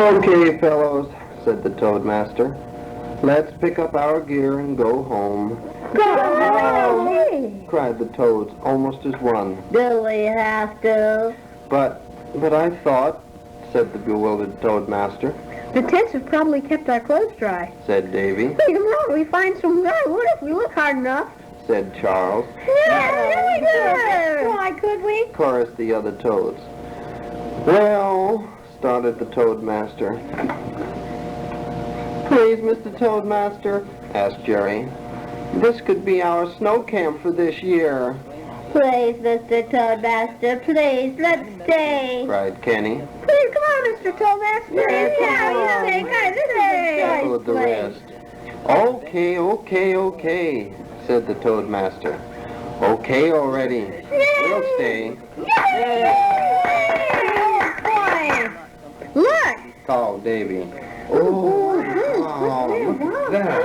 Okay, fellows, said the toadmaster. Let's pick up our gear and go home. Go home! Cried the toads, almost as one. Do we have to? But I thought, said the bewildered toadmaster. The tents have probably kept our clothes dry. Said Davy. Hey, tomorrow we find some dry wood if we look hard enough. Said Charles. Yeah, we could. Why could we? Chorused the other toads. Well, started the toadmaster. Please, Mr. Toadmaster, asked Jerry. This could be our snow camp for this year. Please, Mr. Toadmaster, please, let's stay. Cried Kenny. Please, come on, Mr. Toadmaster. Echoed the rest. Okay, said the toadmaster. Okay already. We'll stay. Yay! Look! Called Davy. Oh, look at that.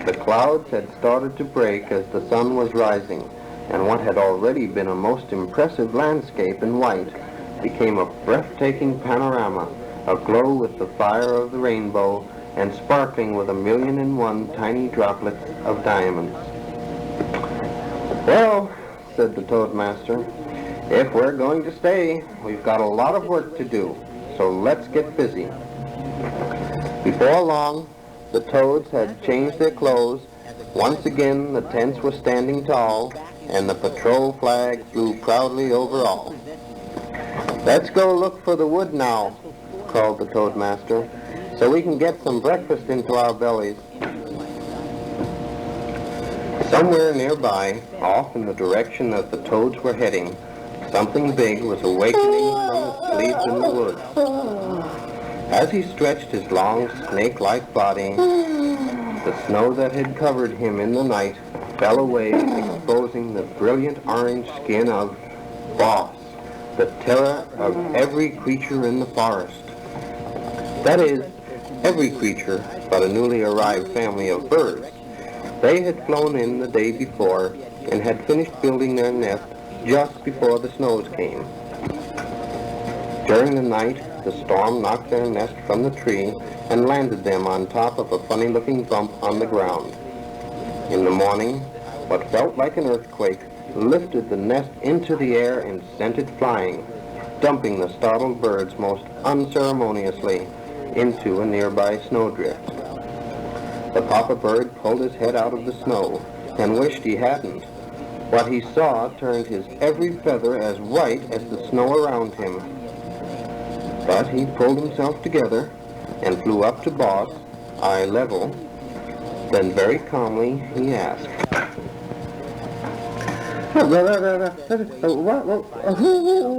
The clouds had started to break as the sun was rising, and what had already been a most impressive landscape in white became a breathtaking panorama, aglow with the fire of the rainbow and sparkling with 1,000,001 tiny droplets of diamonds. Well, said the toadmaster, if we're going to stay, we've got a lot of work to do, so let's get busy. Before long, the toads had changed their clothes. Once again, the tents were standing tall, and the patrol flag flew proudly over all. Let's go look for the wood now, called the toadmaster, so we can get some breakfast into our bellies. Somewhere nearby, off in the direction that the toads were heading, something big was awakening from its sleep in the woods. As he stretched his long, snake-like body, the snow that had covered him in the night fell away, exposing the brilliant orange skin of B.O.S., the terror of every creature in the forest. That is, every creature but a newly arrived family of birds. They had flown in the day before and had finished building their nest just before the snows came. During the night, the storm knocked their nest from the tree and landed them on top of a funny-looking bump on the ground. In the morning, what felt like an earthquake lifted the nest into the air and sent it flying, dumping the startled birds most unceremoniously into a nearby snowdrift. The papa bird pulled his head out of the snow and wished he hadn't. What he saw turned his every feather as white as the snow around him. But he pulled himself together and flew up to B.O.S., eye level. Then very calmly he asked, Who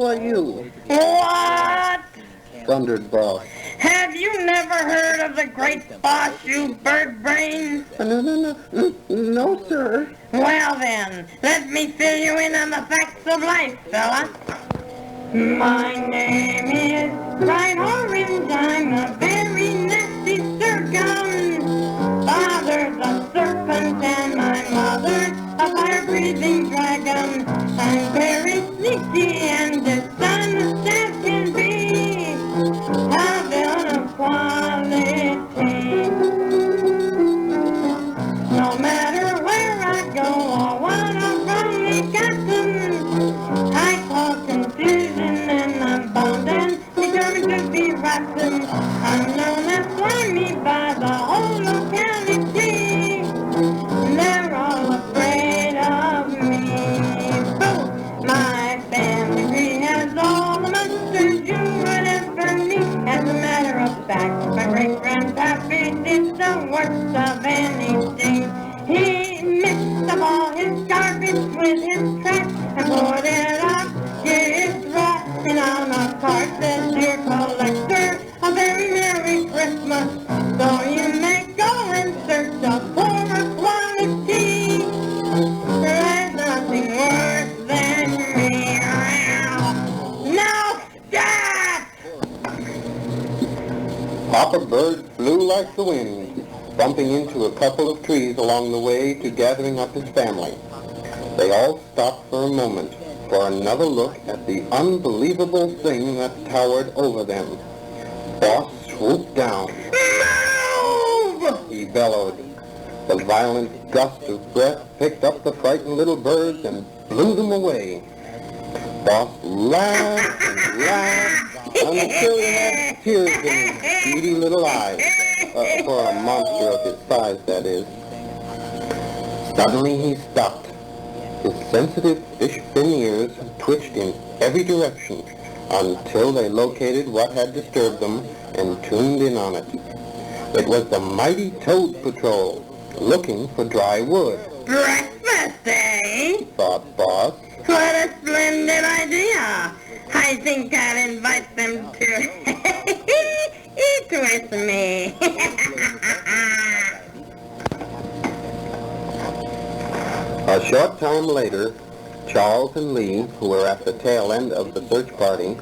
are you? What? Thundered B.O.S. Have you never heard of the great B.O.S., you bird brain? No, sir. Well then, let me fill you in on the facts of life, fella. My name is Bright Orange, I'm a very nasty circum. Father's a serpent and my mother's a fire-breathing dragon. I'm very sneaky and dishonest as can be. A villain of quality. No matter where I go or what I've only gotten, I cause confusion and I'm bound and determined to be rotten. I'm known as Slimey by the whole locality. They're all afraid of me. Boo! My family tree has all the monsters you would ever meet. As a matter of fact, my great-grandpappy did the worst of anything. He mixed up all his garbage with his trash and poured it up his rat. And on a card says, Dear collector, a very Merry Christmas. So you may go and search up for a quality. There's nothing worse than me. Now stop! Papa Bird flew like the wind, bumping into a couple of trees along the way to gathering up his family. They all stopped for a moment for another look at the unbelievable thing that towered over them. B.O.S. swooped down. Move! He bellowed. The violent gust of breath picked up the frightened little birds and blew them away. B.O.S. laughed and laughed until he had tears in his beady little eyes. For a monster of his size, that is. Suddenly he stopped. His sensitive fish fin ears twitched in every direction until they located what had disturbed them and tuned in on it. It was the mighty Toad Patrol, looking for dry wood. Breakfast, eh? Thought B.O.S. What a splendid idea! I think I'll invite them to eat with me. A short time later, Charles and Lee, who were at the tail end of the search party,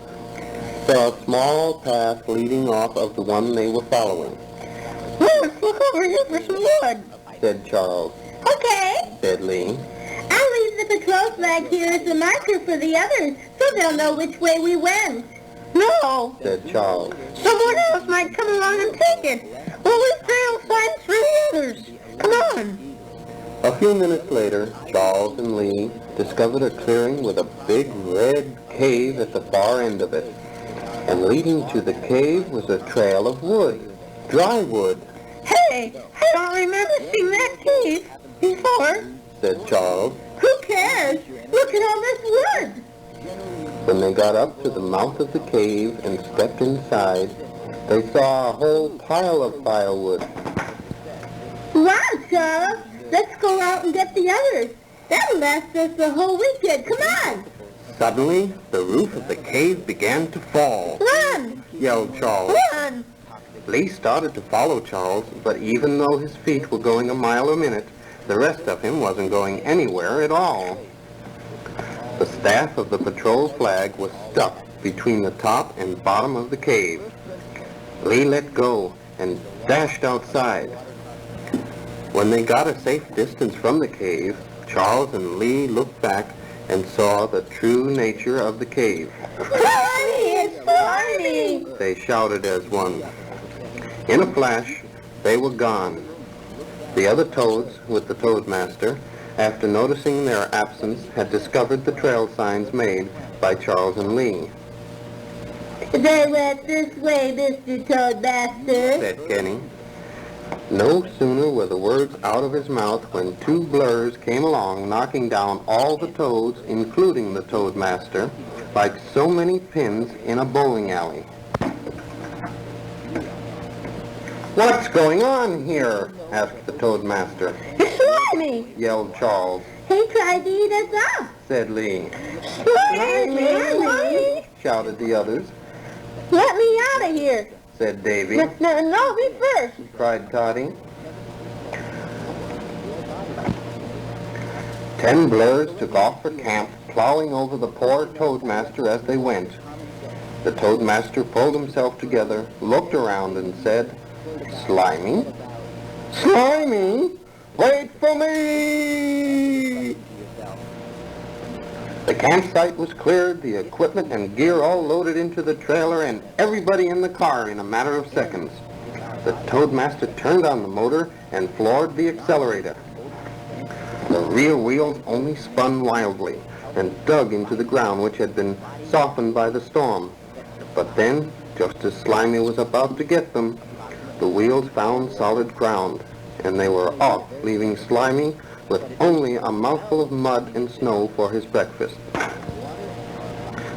saw a small path leading off of the one they were following. Let's look over here for some wood. Said Charles. Okay. Said Lee. I'll leave the patrol flag here as a marker for the others, so they'll know which way we went. No. Said Charles. Someone else might come along and take it. Well, we trail signs for the others. Come on. A few minutes later, Charles and Lee discovered a clearing with a big red cave at the far end of it. And leading to the cave was a trail of wood, dry wood. Hey, I don't remember seeing that cave before. Said Charles. Who cares? Look at all this wood. When they got up to the mouth of the cave and stepped inside, they saw a whole pile of firewood. Wow, Charles. Let's go out and get the others. That'll last us the whole weekend. Come on. Suddenly, the roof of the cave began to fall. Run. Yelled Charles. Run. Lee started to follow Charles, but even though his feet were going a mile a minute, the rest of him wasn't going anywhere at all. The staff of the patrol flag was stuck between the top and bottom of the cave. Lee let go and dashed outside. When they got a safe distance from the cave, Charles and Lee looked back and saw the true nature of the cave. Slimy! It's slimy! They shouted as one. In a flash, they were gone. The other toads, with the toadmaster, after noticing their absence, had discovered the trail signs made by Charles and Lee. They went this way, Mr. Toadmaster. Said Kenny. No sooner were the words out of his mouth when two blurs came along, knocking down all the toads, including the toadmaster, like so many pins in a bowling alley. What's going on here? Asked the toadmaster. It's slimy! Yelled Charles. He tried to eat us up! Said Lee. Slimy! Shouted the others. Let me out of here! Said Davy. No, me first! Cried Toddy. 10 blurs took off for camp, plowing over the poor toadmaster as they went. The toadmaster pulled himself together, looked around, and said, Slimy? Slimy? Wait for me! The campsite was cleared, the equipment and gear all loaded into the trailer, and everybody in the car in a matter of seconds. The toadmaster turned on the motor and floored the accelerator. The rear wheels only spun wildly and dug into the ground, which had been softened by the storm. But then, just as Slimy was about to get them, the wheels found solid ground, and they were off, leaving Slimy with only a mouthful of mud and snow for his breakfast.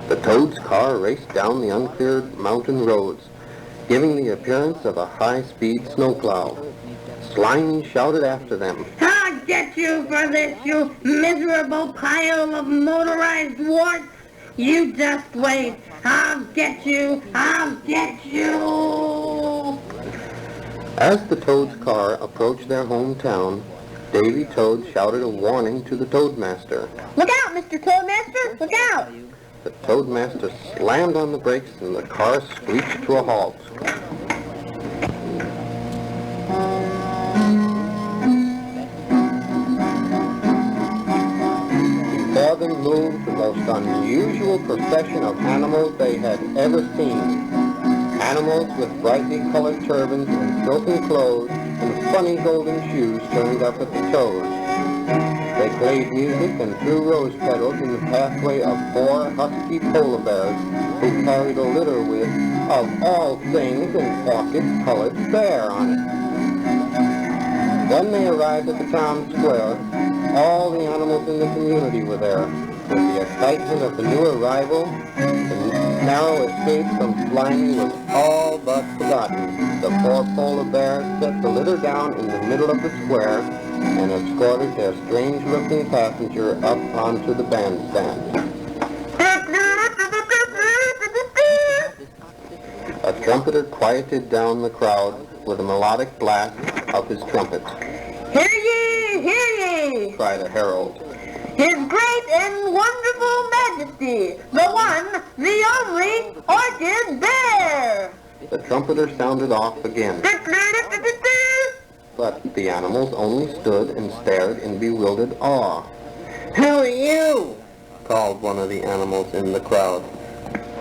The Toad's car raced down the uncleared mountain roads, giving the appearance of a high-speed snowplow. Slimy shouted after them. I'll get you for this, you miserable pile of motorized warts. You just wait. I'll get you. I'll get you. As the Toad's car approached their hometown, Davy Toad shouted a warning to the Toadmaster. Look out, Mr. Toadmaster! Look out! The Toadmaster slammed on the brakes and the car screeched to a halt. Before them moved the most unusual procession of animals they had ever seen. Animals with brightly colored turbans and silken clothes and funny golden shoes turned up at the toes. They played music and threw rose petals in the pathway of 4 husky polar bears who carried a litter with, of all things, an orchid-colored bear on it. When they arrived at the town square, all the animals in the community were there. With the excitement of the new arrival, the narrow escape from Slimey was all but forgotten. The 4 polar bears set the litter down in the middle of the square and escorted their strange-looking passenger up onto the bandstand. A trumpeter quieted down the crowd with a melodic blast of his trumpet. Hear ye, Cried a herald. His great and wonderful majesty, the one, the only, Orchid Bear! The trumpeter sounded off again, but the animals only stood and stared in bewildered awe. Who are you? Called one of the animals in the crowd.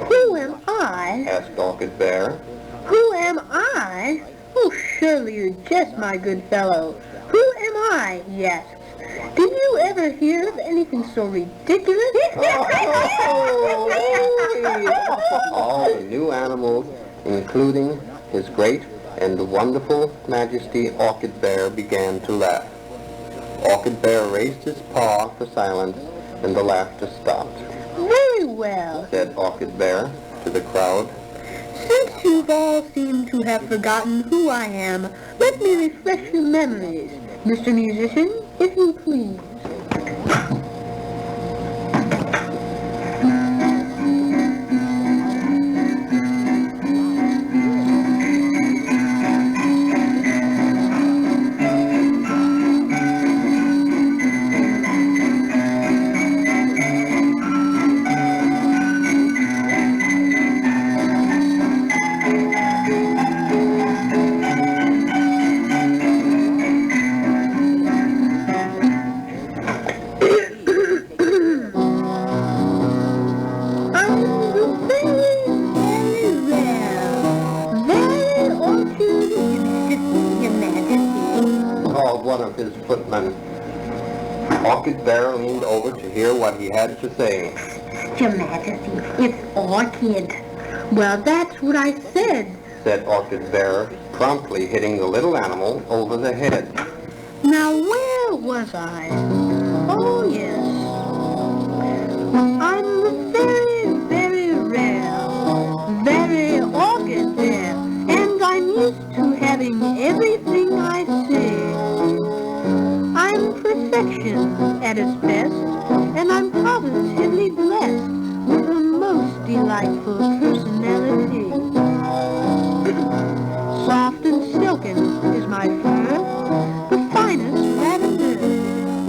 Who am I? Asked Orchid Bear. Who am I? Oh, surely you're just my good fellow. Who am I? He asks. Did you ever hear of anything so ridiculous? All the new animals, including His Great and Wonderful Majesty Orchid Bear, began to laugh. Orchid Bear raised his paw for silence, and the laughter stopped. Very well. Said Orchid Bear to the crowd. Since you've all seemed to have forgotten who I am, let me refresh your memories. Mr. Musician, if you please. One of his footmen. Orchid Bear leaned over to hear what he had to say. Your Majesty, it's Orchid. Well, that's what I said Orchid Bear, promptly hitting the little animal over the head. Now, where was I? Oh, yes. I'm the very, very rare, very Orchid Bear, and I'm used to having everything I say. I'm perfection at its best, and I'm positively blessed with a most delightful personality. Soft and silken is my fur, the finest lavender,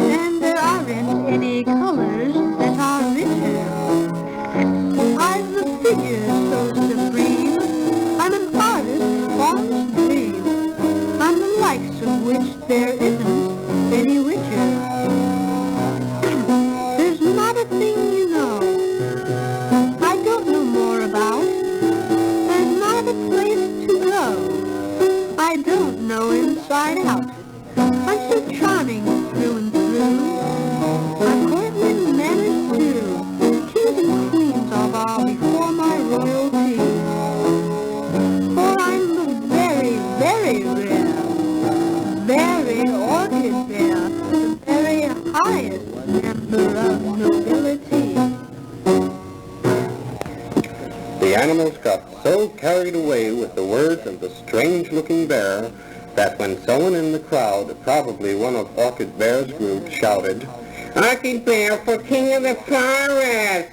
and there aren't any colors that are richer. I've the figure so supreme, I'm an artist's fondest dream. I'm the likes of which there isn't any richer. There's not a thing you know I don't know more about. There's not a place to go I don't know inside out. I'm so charming through and through. My courtly manners too. Kings and queens all bow before my royalty. For I'm the very, very rare, very Orchid Bear, the very highest member of nobility. The animals got so carried away with the words of the strange-looking bear that when someone in the crowd, probably one of Orchid Bear's group, shouted, "Orchid Bear for King of the Forest!"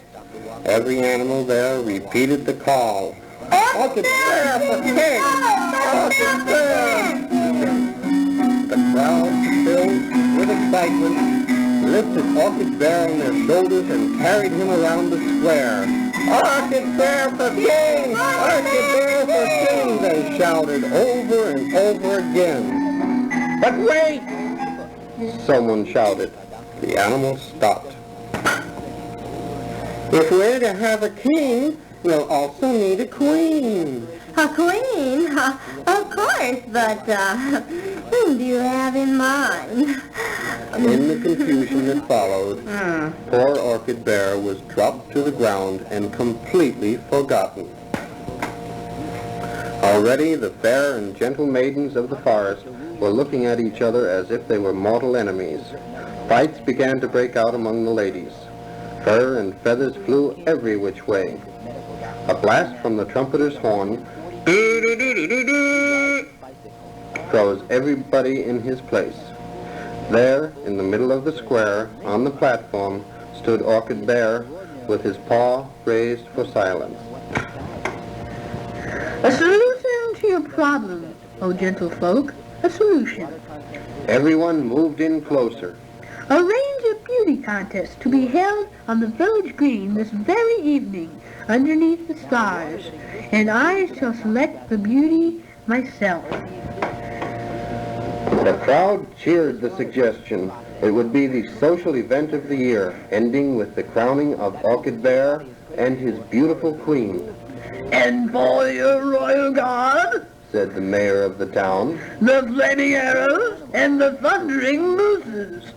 Every animal there repeated the call, "Orchid Bear for King! Orchid Bear!" The crowd, filled with excitement, lifted Orchid Bear on their shoulders and carried him around the square. "Orchid Bear for King! Orchid Bear for King!" they shouted over and over again. "But wait!" someone shouted. The animals stopped. "If we're to have a king, we'll also need a queen." A queen? Of course, but whom do you have in mind? In the confusion that followed, poor Orchid Bear was dropped to the ground and completely forgotten. Already the fair and gentle maidens of the forest were looking at each other as if they were mortal enemies. Fights began to break out among the ladies. Fur and feathers flew every which way. A blast from the trumpeter's horn froze everybody in his place. There, in the middle of the square, on the platform, stood Orchid Bear with his paw raised for silence. A solution to your problem, O gentle folk. A solution. Everyone moved in closer. Arrange a beauty contest to be held on the village green this very evening, underneath the stars, and I shall select the beauty myself. The crowd cheered the suggestion. It would be the social event of the year, ending with the crowning of Orchid Bear and his beautiful queen. And for your royal guard, Said the mayor of the town. the flaming arrows and the thundering mooses.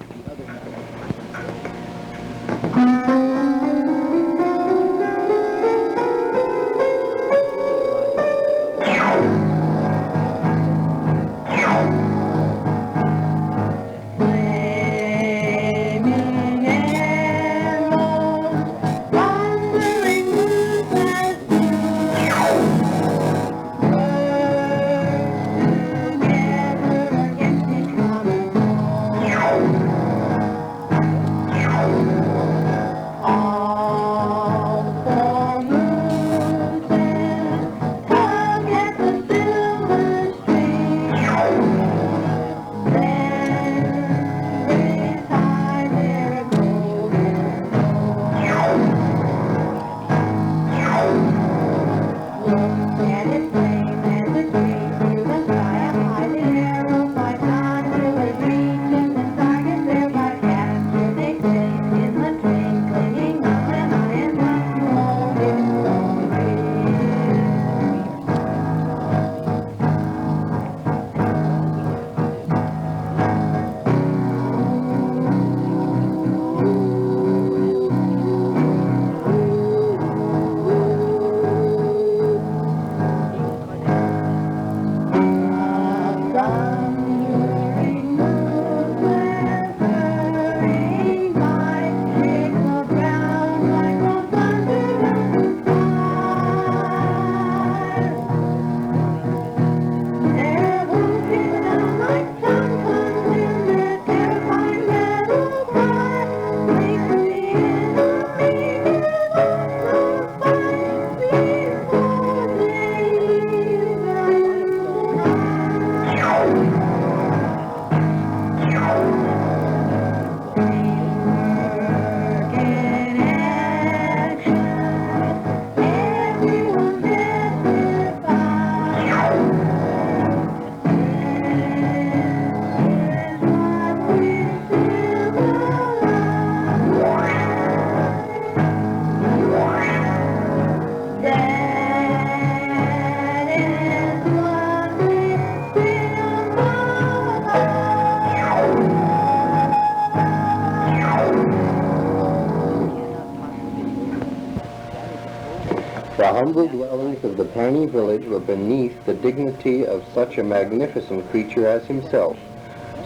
The humble dwellings of the tiny village were beneath the dignity of such a magnificent creature as himself.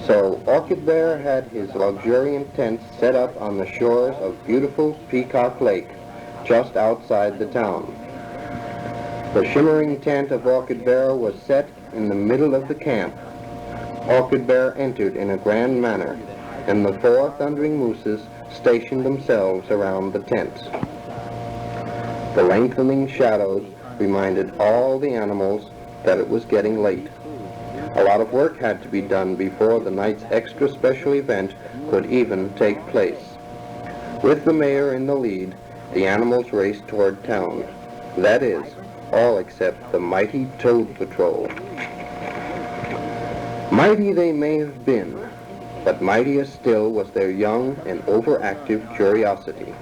So Orchid Bear had his luxuriant tent set up on the shores of beautiful Peacock Lake, just outside the town. The shimmering tent of Orchid Bear was set in the middle of the camp. Orchid Bear entered in a grand manner, and the 4 thundering mooses stationed themselves around the tents. The lengthening shadows reminded all the animals that it was getting late. A lot of work had to be done before the night's extra special event could even take place. With the mayor in the lead, the animals raced toward town. That is, all except the mighty Toad Patrol. Mighty they may have been, but mightier still was their young and overactive curiosity,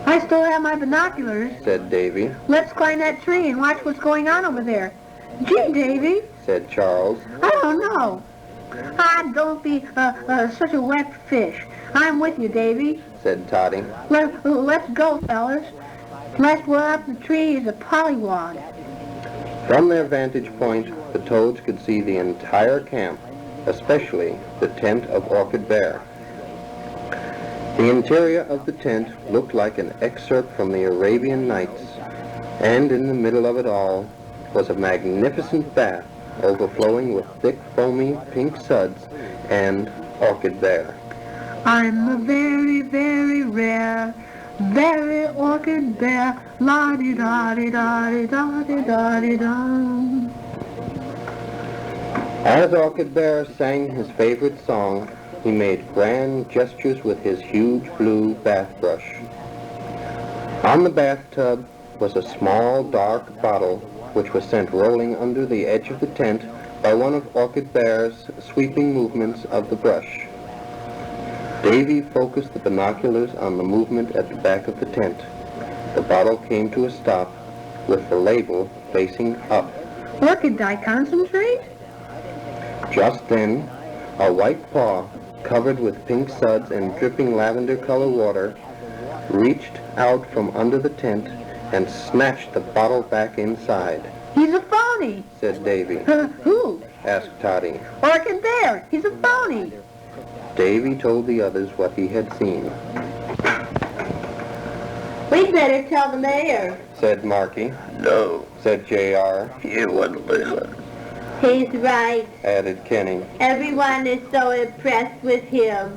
I still have my binoculars. said Davy. Let's climb that tree and watch what's going on over there. Gee, Davy, said Charles. I don't know. Ah, don't be such a wet fish. I'm with you, Davy. Said Toddy. Let's go, fellas. Last one up the tree is a pollywog. From their vantage point, the Toads could see the entire camp, especially the tent of Orchid Bear. The interior of the tent looked like an excerpt from the Arabian Nights, and in the middle of it all was a magnificent bath overflowing with thick, foamy pink suds and Orchid Bear. I'm a very, very rare, very Orchid Bear, la-di-da-di-da-di-da-di-da-di-da. As Orchid Bear sang his favorite song, he made grand gestures with his huge blue bath brush. On the bathtub was a small dark bottle which was sent rolling under the edge of the tent by one of Orchid Bear's sweeping movements of the brush. Davy focused the binoculars on the movement at the back of the tent. The bottle came to a stop with the label facing up. Orchid dye concentrate? Just then, a white paw, covered with pink suds and dripping lavender color water, reached out from under the tent and snatched the bottle back inside. He's a phony. Said Davy. Who? Asked Toddy. Orchid Bear. He's a phony. Davy told the others what he had seen. We'd better tell the mayor. Said Marky. No, Said J.R. he wouldn't listen. He's right. Added Kenny. Everyone is so impressed with him.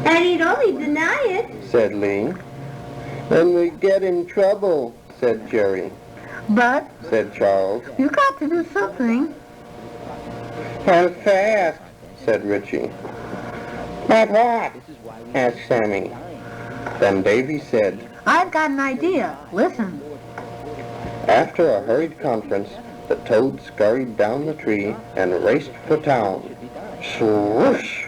And he'd only deny it. Said Lee. Then we get in trouble, said Jerry. But Said Charles. you got to do something. And fast, said Richie. But what? Asked Sammy. Then Davy said, I've got an idea. Listen. after a hurried conference, the Toad scurried down the tree and raced for town. Swoosh!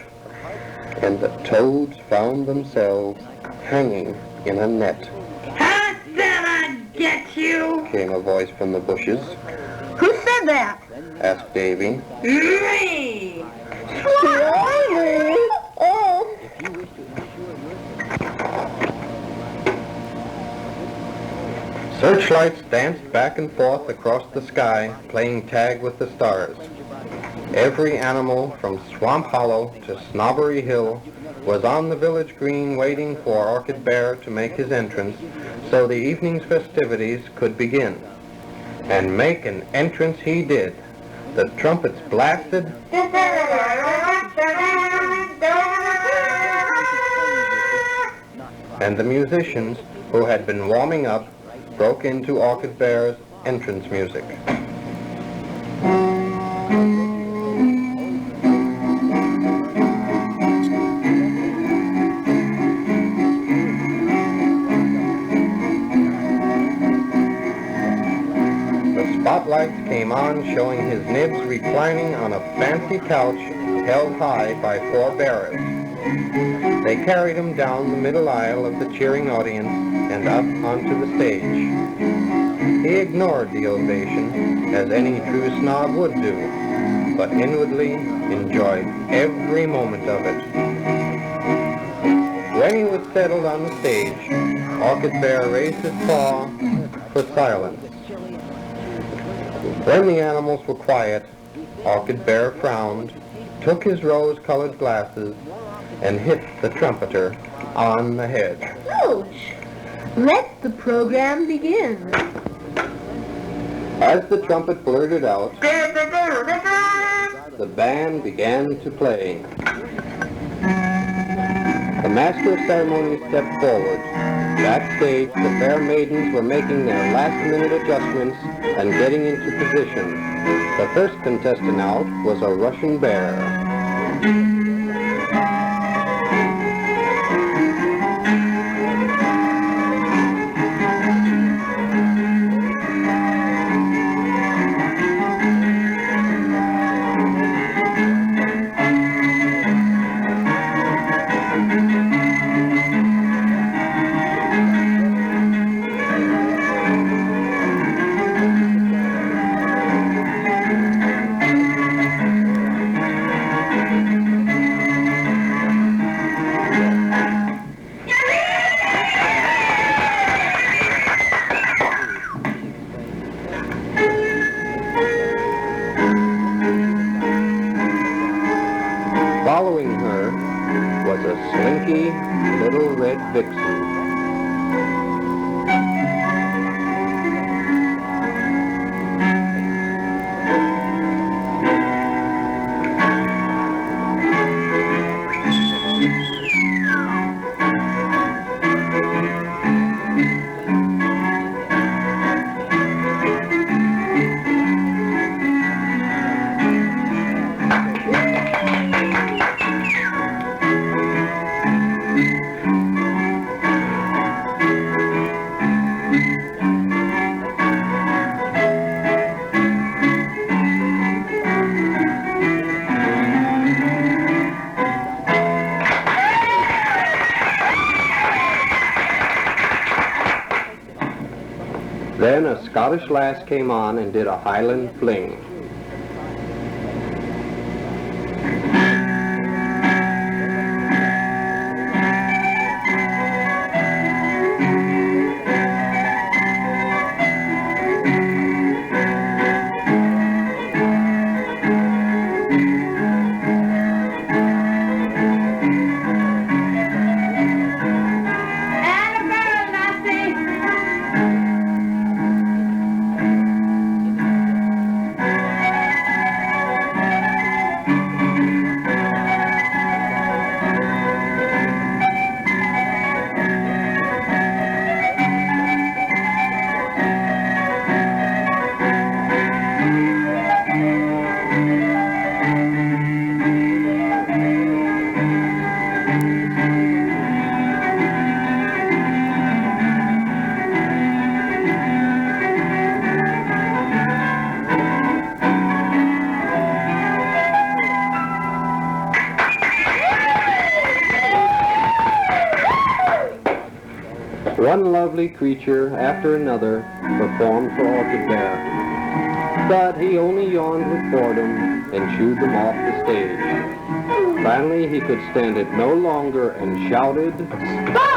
And the Toads found themselves hanging in a net. I said I'd get you. Came a voice from the bushes. Who said that? Asked Davy. Me. Searchlights danced back and forth across the sky, playing tag with the stars. Every animal from Swamp Hollow to Snobbery Hill was on the village green waiting for Orchid Bear to make his entrance so the evening's festivities could begin. And make an entrance he did. The trumpets blasted, and the musicians, who had been warming up, broke into Orchid Bear's entrance music. The spotlights came on, showing his nibs reclining on a fancy couch held high by 4 bearers. They carried him down the middle aisle of the cheering audience and up onto the stage. He ignored the ovation, as any true snob would do, but inwardly enjoyed every moment of it. When he was settled on the stage, Orchid Bear raised his paw for silence. When the animals were quiet, Orchid Bear frowned, took his rose-colored glasses, and hit the trumpeter on the head. Ouch! Let the program begin. As the trumpet blurted out, the band began to play. The master of ceremonies stepped forward. Backstage, the fair maidens were making their last-minute adjustments and getting into position. The first contestant out was a Russian bear. vixen. Then a Scottish lass came on and did a Highland fling. One lovely creature after another performed for Orchid Bear, but he only yawned with boredom and shooed them off the stage. Finally, he could stand it no longer and shouted, "Stop!"